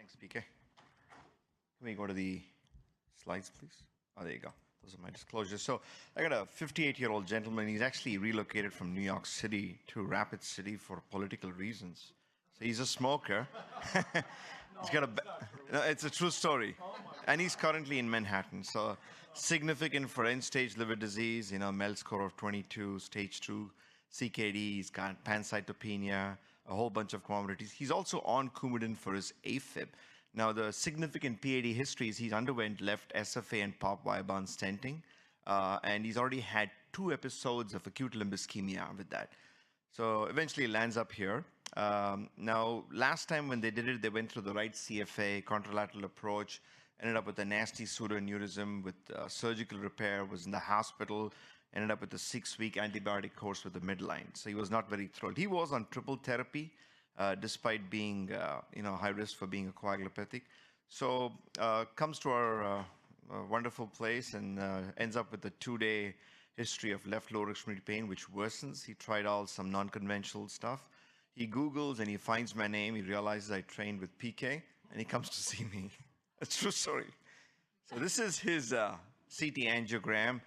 Thanks, PK. Can we go to the slides, please? Oh, there you go. Those are my disclosures. So I got a 58-year-old gentleman. He's actually relocated from New York City to Rapid City for political reasons. So he's a smoker. He's got a. No, it's a true story, and he's currently in Manhattan. So significant for end-stage liver disease. MELD score of 22, stage 2 CKD. He's got pancytopenia, a whole bunch of comorbidities. He's also on Coumadin for his AFib. Now, the significant PAD history is he's underwent left SFA and POP Viabahn stenting, and he's already had 2 episodes of acute limb ischemia with that. So eventually lands up here. Now, last time when they did it, they went through the right CFA, contralateral approach, ended up with a nasty pseudoaneurysm with surgical repair, was in the hospital, ended up with a 6-week antibiotic course with the midline. So he was not very thrilled. He was on triple therapy, despite being high risk for being a coagulopathic. So comes to our wonderful place and ends up with a 2-day history of left lower extremity pain, which worsens. He tried some non-conventional stuff. He Googles and he finds my name. He realizes I trained with PK, and he comes to see me. It's a true story. So this is his CT angiogram.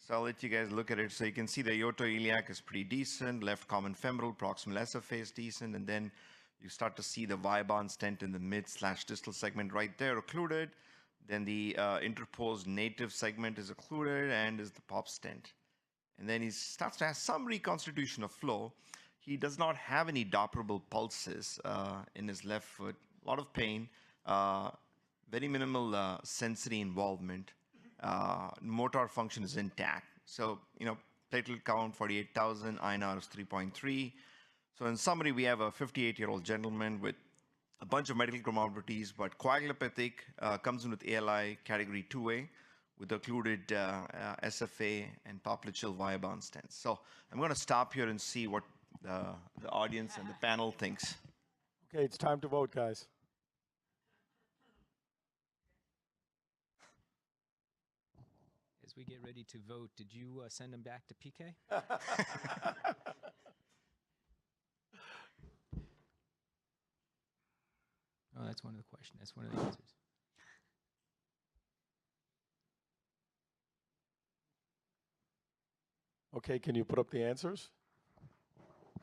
So I'll let you guys look at it. So you can see the aortoiliac is pretty decent. Left common femoral, proximal SFA is decent. And then you start to see the Viabahn stent in the mid/distal segment right there occluded. Then the interposed native segment is occluded and is the POP stent. And then he starts to have some reconstitution of flow. He does not have any dopperable pulses in his left foot. A lot of pain, very minimal sensory involvement. Motor function is intact. So, platelet count 48,000, INR is 3.3. So in summary, we have a 58-year-old gentleman with a bunch of medical comorbidities, but coagulopathic, comes in with ALI category 2A with occluded SFA and popliteal Viabahn stents. So I'm going to stop here and see what the audience and the panel thinks. Okay, it's time to vote, guys. As we get ready to vote, did you send them back to PK? Oh, that's one of the questions. That's one of the answers. Okay, can you put up the answers?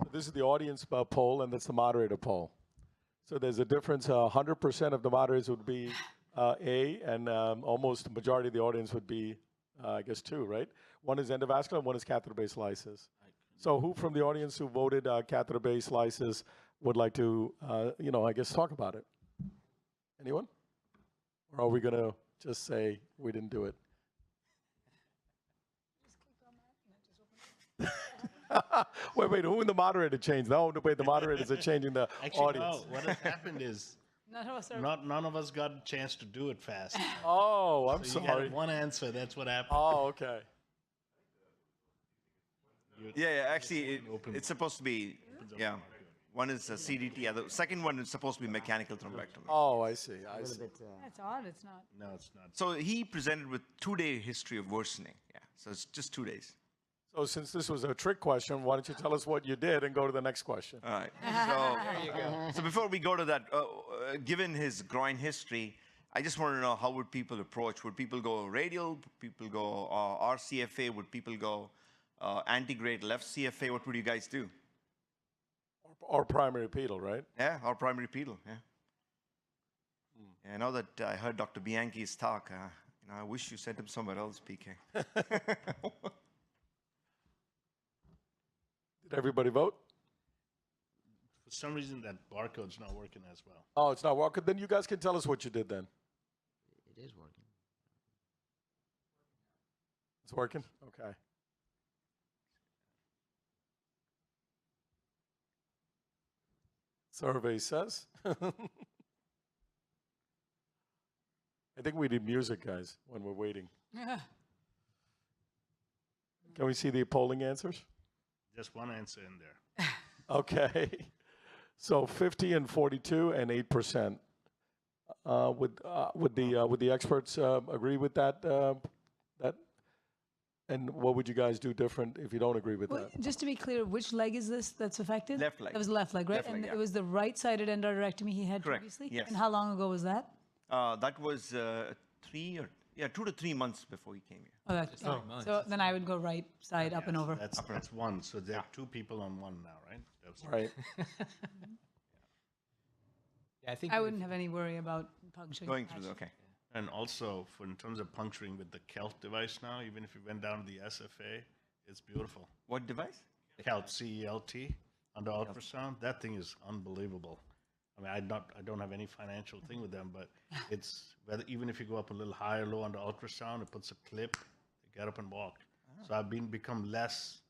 So this is the audience poll, and that's the moderator poll. So there's a difference. 100% of the moderators would be A, and almost the majority of the audience would be, I guess, 2, right? One is endovascular, one is catheter-based lysis. So who from the audience who voted catheter-based lysis would like to, I guess, talk about it? Anyone? Or are we going to just say we didn't do it? wait, who in the moderator changed? No, wait, the moderators are changing the audience. No, what has happened is none of us got a chance to do it fast. Oh, I'm so sorry. You got one answer, that's what happened. Oh, okay. Yeah, actually, it's supposed to be, yeah. One is a CDT, the second one is supposed to be mechanical thrombectomy. Oh, I see. That's odd, it's not. No, it's not. So he presented with 2-day history of worsening. Yeah, so it's just 2 days. So since this was a trick question, why don't you tell us what you did and go to the next question? All right. So, there you go. So before we go to that, given his groin history, I just want to know how would people approach? Would people go radial? Would people go RCFA? Would people go antegrade left CFA? What would you guys do? Or primary pedal, right? Yeah, or primary pedal, yeah. Yeah, now that I heard Dr. Bianchi's talk, I wish you sent him somewhere else, PK. Did everybody vote? For some reason, that barcode's not working as well. Oh, it's not working? Then you guys can tell us what you did then. It is working. It's working? Okay. Survey says. I think we need music, guys, when we're waiting. Can we see the polling answers? Just one answer in there. Okay. So 50 and 42 and 8%. Would the experts agree with that And what would you guys do different if you don't agree with Well, that? just to be clear, which leg is this that's affected? Left leg. That was the left leg, right? Left leg, And yeah. it was the right-sided endarterectomy he had Correct, previously? yes. And how long ago was that? That was 2 to 3 months before he came here. Oh, that's, yeah. months. So then I would go right side up and over. That's one. So there are two people on one now, right? That's Right. Yeah, I think I if- wouldn't have any worry about puncturing. Going the through the, patch. okay. And also, in terms of puncturing with the KELP device now, even if you went down to the SFA, it's beautiful. What device? KELP, C-E-L-T, under ultrasound, that thing is unbelievable. I mean, I don't have any financial thing with them, but it's whether even if you go up a little high or low under ultrasound, it puts a clip, you get up and walk. So I've become less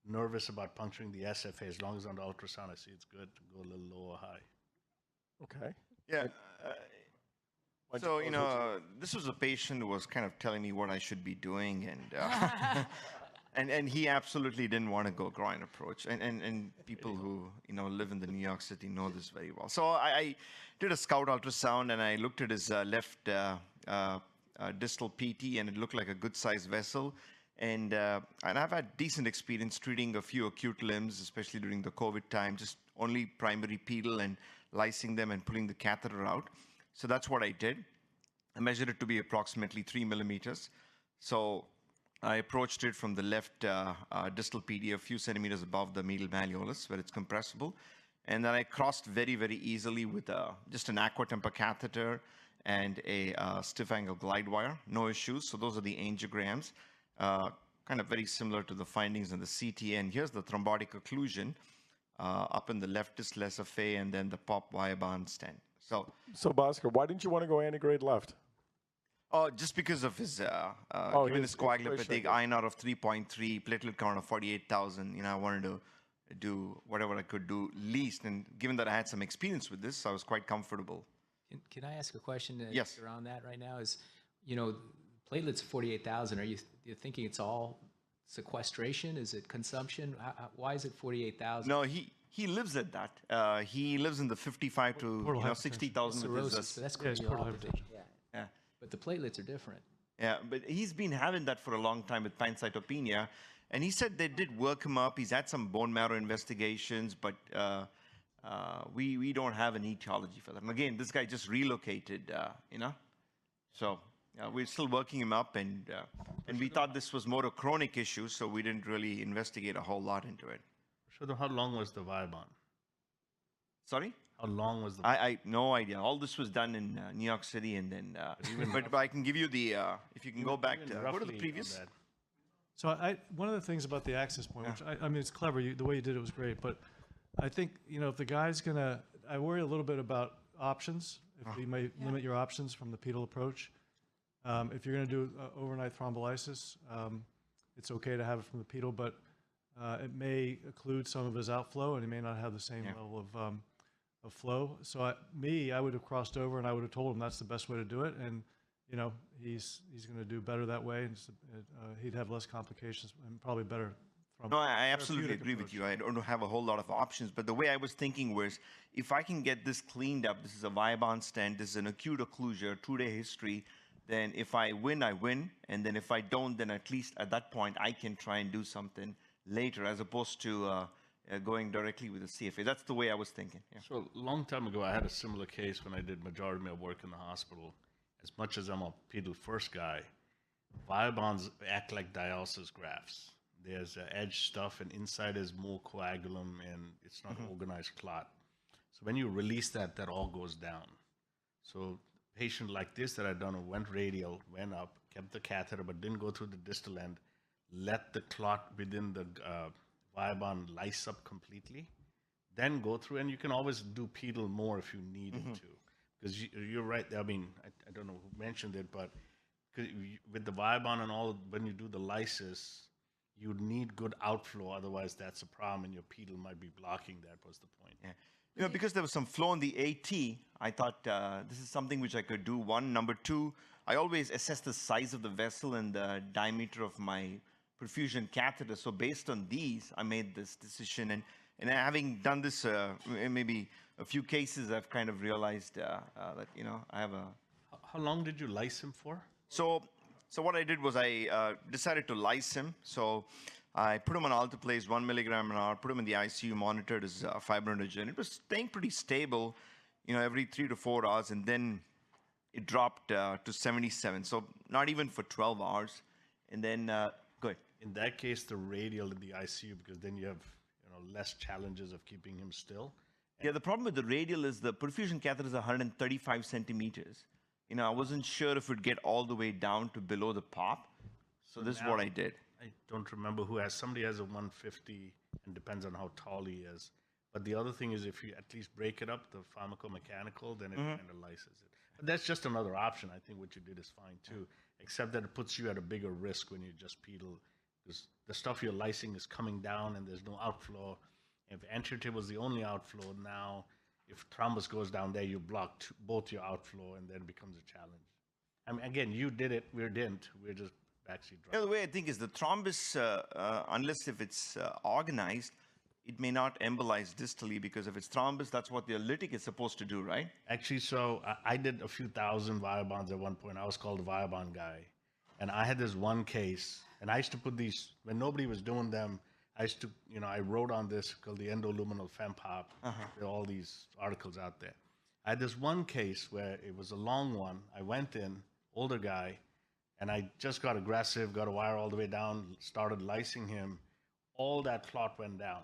nervous about puncturing the SFA as long as under ultrasound I see it's good to go a little low or high. Okay. Yeah. Why don't So, you you close with know, this was a patient who was kind of telling me what I should be doing, and he absolutely didn't want to go groin approach. And people who, you know, live in the New York City know this very well. So I did a scout ultrasound, and I looked at his left distal PT, and it looked like a good-sized vessel. And I've had decent experience treating a few acute limbs, especially during the COVID time, just only primary pedal and lysing them and pulling the catheter out. So that's what I did. I measured it to be approximately 3 millimeters. So I approached it from the left distal PD, a few centimeters above the medial malleolus, where it's compressible. And then I crossed very, very easily with just an aquatemper catheter and a stiff angle glide wire. No issues. So those are the angiograms, kind of very similar to the findings in the CT. And here's the thrombotic occlusion up in the left distal SFA, and then the pop Viabahn stent. So Bhaskar, why didn't you want to go antegrade left? just because of his, given his his coagulopathic inflation, INR of 3.3, platelet count of 48,000, you know, I wanted to do whatever I could do least. And given that I had some experience with this, I was quite comfortable. Can I ask a question Yes. around that right now? Is, you know, platelets 48,000. Are you thinking it's all sequestration? Is it consumption? Why is it 48,000? No, he lives at that. He lives in the 55 to 60,000 with his. Cirrhosis. So that's it's portal coagulopathy. Yeah. But the platelets are different. Yeah, but he's been having that for a long time with pancytopenia. And he said they did work him up. He's had some bone marrow investigations, but we don't have an etiology for that. And again, this guy just relocated, you know. So we're still working him up, and we thought this was more a chronic issue, so we didn't really investigate a whole lot into it. So how long was the Viabahn? Sorry? How long was the I no idea. All this was done in New York City, and then, but I can give you the, if you can go back to, go to roughly the on previous. that? So one of the things about the access point, which I mean, it's clever. The way you did it was great, but I think, you know, if the guy's gonna, I worry a little bit about options. If we may limit your options from the pedal approach. If you're gonna do overnight thrombolysis, it's okay to have it from the pedal, but it may occlude some of his outflow, and he may not have the same level of flow. So I would have crossed over, and I would have told him that's the best way to do it, and you know, he's going to do better that way, and he'd have less complications and probably better. No, I absolutely agree with you. I don't have a whole lot of options, but the way I was thinking was, if I can get this cleaned up, this is a Viabahn stent, this is an acute occlusion, 2-day history, then if I win, I win, and then if I don't, then at least at that point, I can try and do something later, as opposed to going directly with the CFA. That's the way I was thinking. Yeah. So a long time ago, I had a similar case when I did majority of my work in the hospital. As much as I'm a pedal first guy, Viabahns act like dialysis grafts. There's edge stuff, and inside is more coagulum, and it's not organized clot. So when you release that, that all goes down. So patient like this that I'd done went radial, went up, kept the catheter, but didn't go through the distal end, let the clot within the Viabahn lyse up completely, then go through, and you can always do pedal more if you needed to. Because you're right. I mean, I don't know who mentioned it, but with the Viabahn and all, when you do the lysis, you need good outflow. Otherwise, that's a problem, and your pedal might be blocking that. Was the point? Yeah. You know, because there was some flow in the AT, I thought this is something which I could do. One. Number two, I always assess the size of the vessel and the diameter of my perfusion catheter. So based on these, I made this decision. And having done this maybe a few cases, I've kind of realized that, you know, I have a... How long did you lyse him for? So So what I did was I decided to lyse him. So I put him on alteplase, 1 milligram an hour, put him in the ICU, monitored his fibrinogen. It was staying pretty stable, every 3 to 4 hours, and then it dropped to 77. So not even for 12 hours. And then, go ahead. In that case, the radial in the ICU, because then you have less challenges of keeping him still. Yeah, the problem with the radial is the perfusion catheter is 135 centimeters. I wasn't sure if it would get all the way down to below the pop. So this is what I did. I don't remember somebody has a 150, and depends on how tall he is. But the other thing is if you at least break it up, the pharmacomechanical, then it kind of lyses it. But that's just another option. I think what you did is fine too, except that it puts you at a bigger risk when you just pedal, because the stuff you're lysing is coming down and there's no outflow. If anterior table is the only outflow, now if thrombus goes down there, you block both your outflow, and then it becomes a challenge. I mean, again, you did it, we didn't. We're just backseat driving. The way I think is the thrombus, unless if it's organized, it may not embolize distally, because if it's thrombus, that's what the lytic is supposed to do, right? Actually, so I did a few thousand Viabonds at one point. I was called the Viabond guy. And I had this one case, and I used to put these, when nobody was doing them, I used to, I wrote on this called the endoluminal fempop. There are all these articles out there. I had this one case where it was a long one. I went in, older guy, and I just got aggressive, got a wire all the way down, started lysing him. All that clot went down,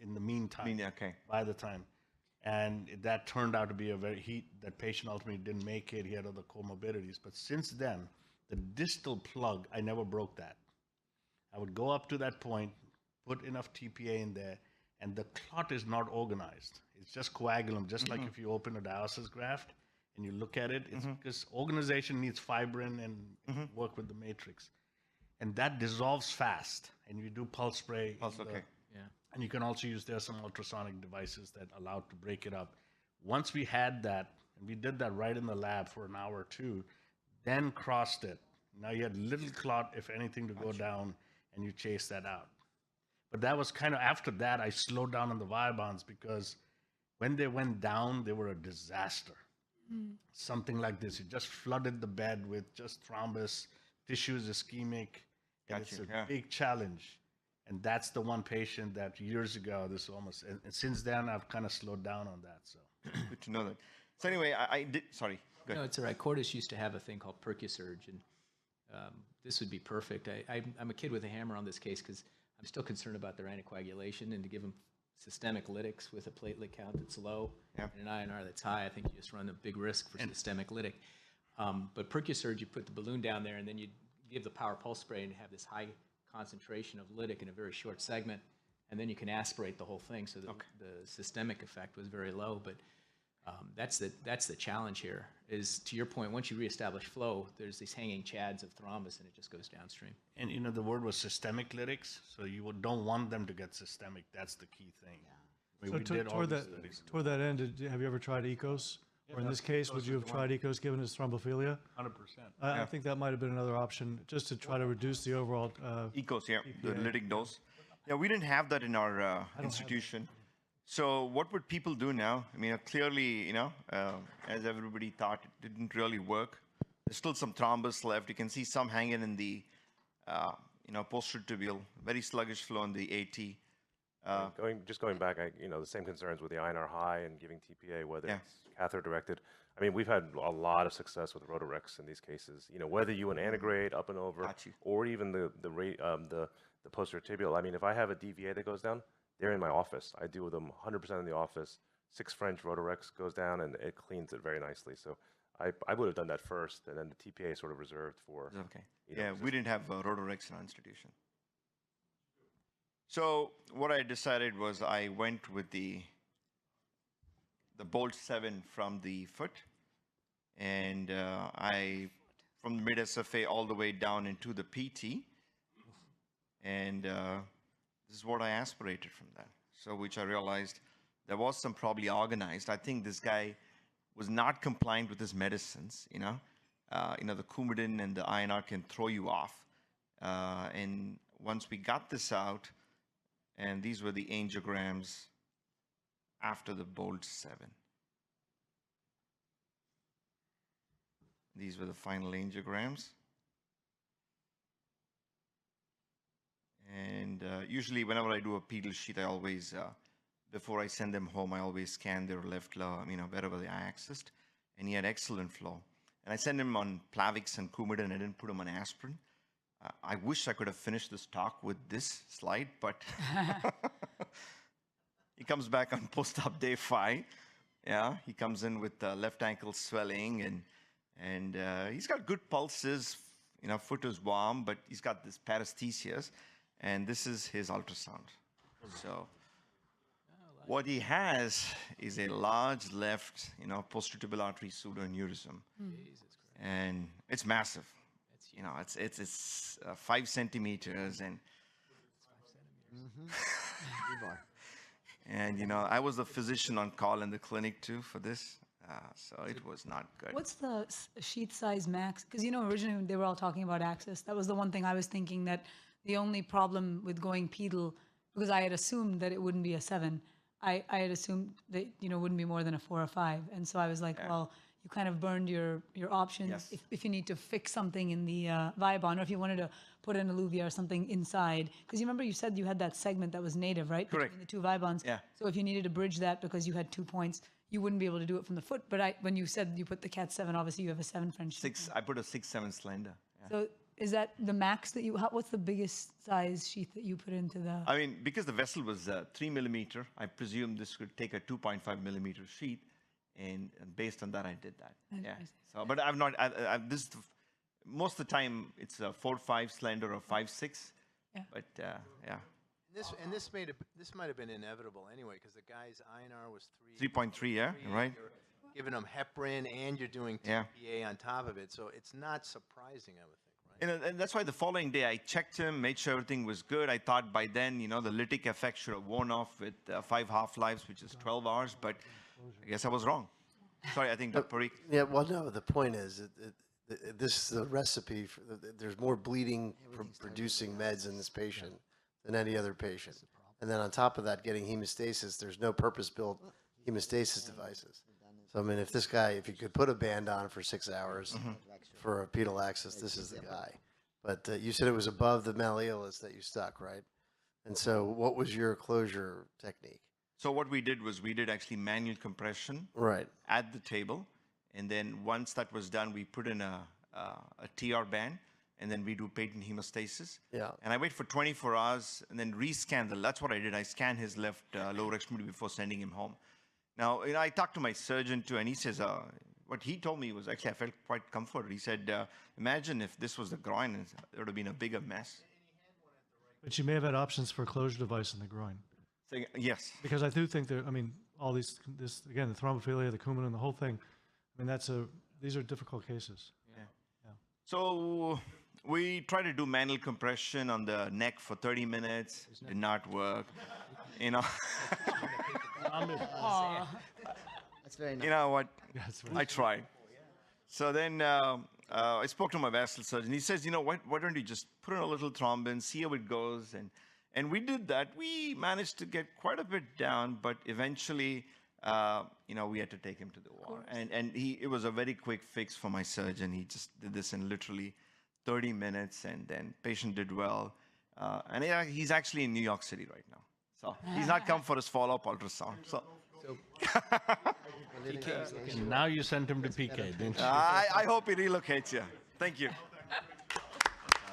in the meantime, Okay. by the time. And that turned out to be that patient ultimately didn't make it. He had other comorbidities. But since then, the distal plug, I never broke that. I would go up to that point, put enough TPA in there, and the clot is not organized. It's just coagulum, just like if you open a dialysis graft and you look at it. It's because organization needs fibrin and work with the matrix. And that dissolves fast. And you do pulse spray. Okay. Yeah. And you can also use, there are some ultrasonic devices that allow to break it up. Once we had that, and we did that right in the lab for an hour or two, then crossed it. Now you had little clot, if anything, to go down, and you chase that out. But that was kind of, after that, I slowed down on the Viabonds, because when they went down, they were a disaster. Something like this. It just flooded the bed with just thrombus, tissues ischemic, and it's a big challenge. And that's the one patient that years ago, this almost, and since then, I've kind of slowed down on that. So Good to know that. So anyway, I did, sorry. Go No, ahead. it's all right. Cordis used to have a thing called PercuSurge, and this would be perfect. I'm a kid with a hammer on this case because I'm still concerned about their anticoagulation, and to give them systemic lytics with a platelet count that's low and an INR that's high, I think you just run a big risk for systemic lytic. But PercuSurge, you put the balloon down there, and then you give the power pulse spray and have this high concentration of lytic in a very short segment, and then you can aspirate the whole thing. So the systemic effect was very low, but that's the challenge here. Is, to your point, once you reestablish flow, there's these hanging chads of thrombus, and it just goes downstream. And the word was systemic lytics, so you don't want them to get systemic. That's the key thing. I mean, So we did all toward these studies. that end, have you ever tried ECOS? Or in this case, would you have tried ECOS given his thrombophilia? 100%. I think that might have been another option, just to try to reduce the overall. ECOS, the lytic dose. Yeah, we didn't have that in our institution. So what would people do now? I mean, clearly, as everybody thought, it didn't really work. There's still some thrombus left. You can see some hanging in the, posterior tibial, very sluggish flow in the AT. Going back, the same concerns with the INR high and giving TPA, whether it's catheter directed. I mean, we've had a lot of success with Rotarex in these cases. Whether you an antegrade up and over, or even the posterior tibial. I mean, if I have a DVA that goes down, they're in my office. I deal with them 100% in the office. 6 French Rotarex goes down, and it cleans it very nicely. So I would have done that first, and then the TPA is sort of reserved for. Okay. Yeah, we didn't have Rotarex in our institution. So what I decided was I went with the Bolt 7 from the foot, and from the mid SFA all the way down into the PT, and this is what I aspirated from that. So which I realized there was some probably organized. I think this guy was not compliant with his medicines. The Coumadin and the INR can throw you off. And once we got this out, and these were the angiograms after the Bolt 7. These were the final angiograms. And usually whenever I do a pedal sheet, I always, before I send them home, I always scan their left lower, wherever they are accessed. And he had excellent flow. And I sent him on Plavix and Coumadin. I didn't put him on aspirin. I wish I could have finished this talk with this slide, but he comes back on post-op day 5. Yeah, he comes in with left ankle swelling, and he's got good pulses. Foot is warm, but he's got this paresthesias, and this is his ultrasound. So what he has is a large left, posterior artery pseudoaneurysm, and it's massive. It's 5 centimeters, and and I was the physician on call in the clinic too for this, so it was not good. What's the sheet size max? Because originally when they were all talking about access, that was the one thing I was thinking, that the only problem with going pedal, because I had assumed that it wouldn't be a 7. I had assumed that wouldn't be more than a 4 or 5, and so I was like, well, you kind of burned your options. Yes. If you need to fix something in the Viabond, or if you wanted to put an alluvia or something inside, because you remember you said you had that segment that was native, right? Correct. Between the 2 Viabonds. Yeah. So if you needed to bridge that because you had 2 points, you wouldn't be able to do it from the foot. But when you said you put the Cat 7, obviously you have a 7 French. 6. I put a 6/7 slender. Yeah. So is that the max that what's the biggest size sheath that you put into the? I mean, because the vessel was 3 millimeter, I presume this could take a 2.5 millimeter sheet, and based on that, I did that. Yeah. So, but I've not. Most of the time, it's a 4.5 slender or 5.6. Yeah. But yeah. This might have been inevitable anyway, because the guy's INR was 3.3. Yeah. Right. You're giving him heparin, and you're doing TPA on top of it, so it's not surprising, I would think, right? And that's why the following day I checked him, made sure everything was good. I thought by then, the lytic effect should have worn off with 5 half-lives, which is 12 hours, but I guess I was wrong. Sorry, I think Dr. Parikh. Yeah, well, no, the point is, this is the recipe. There's more bleeding producing meds in this patient than any other patient. And then on top of that, getting hemostasis, there's no purpose-built hemostasis devices. So, I mean, if you could put a band on for 6 hours for a pedal access, this is the guy. But you said it was above the malleolus that you stuck, right? And so what was your closure technique? So what we did was we did actually manual compression at the table. And then once that was done, we put in a TR band, and then we do patent hemostasis. Yeah. And I wait for 24 hours and then rescan that's what I did. I scanned his left lower extremity before sending him home. Now, I talked to my surgeon too, and he says, what he told me was, actually, I felt quite comforted. He said, imagine if this was the groin, there would have been a bigger mess. But you may have had options for a closure device in the groin. So, yes. Because I do think all this again, the thrombophilia, the Coumadin, the whole thing. I mean, these are difficult cases. Yeah. So we tried to do manual compression on the neck for 30 minutes. Did not work. That's very nice. You know what? I tried. So then I spoke to my vascular surgeon. He says, why don't you just put in a little thrombin, see how it goes, and we did that. We managed to get quite a bit down, but eventually, we had to take him to the OR. And it was a very quick fix for my surgeon. He just did this in literally 30 minutes, and then patient did well. And he's actually in New York City right now. So he's not come for his follow-up ultrasound. So Now you sent him to PK, didn't you? I hope he relocates here. Thank you.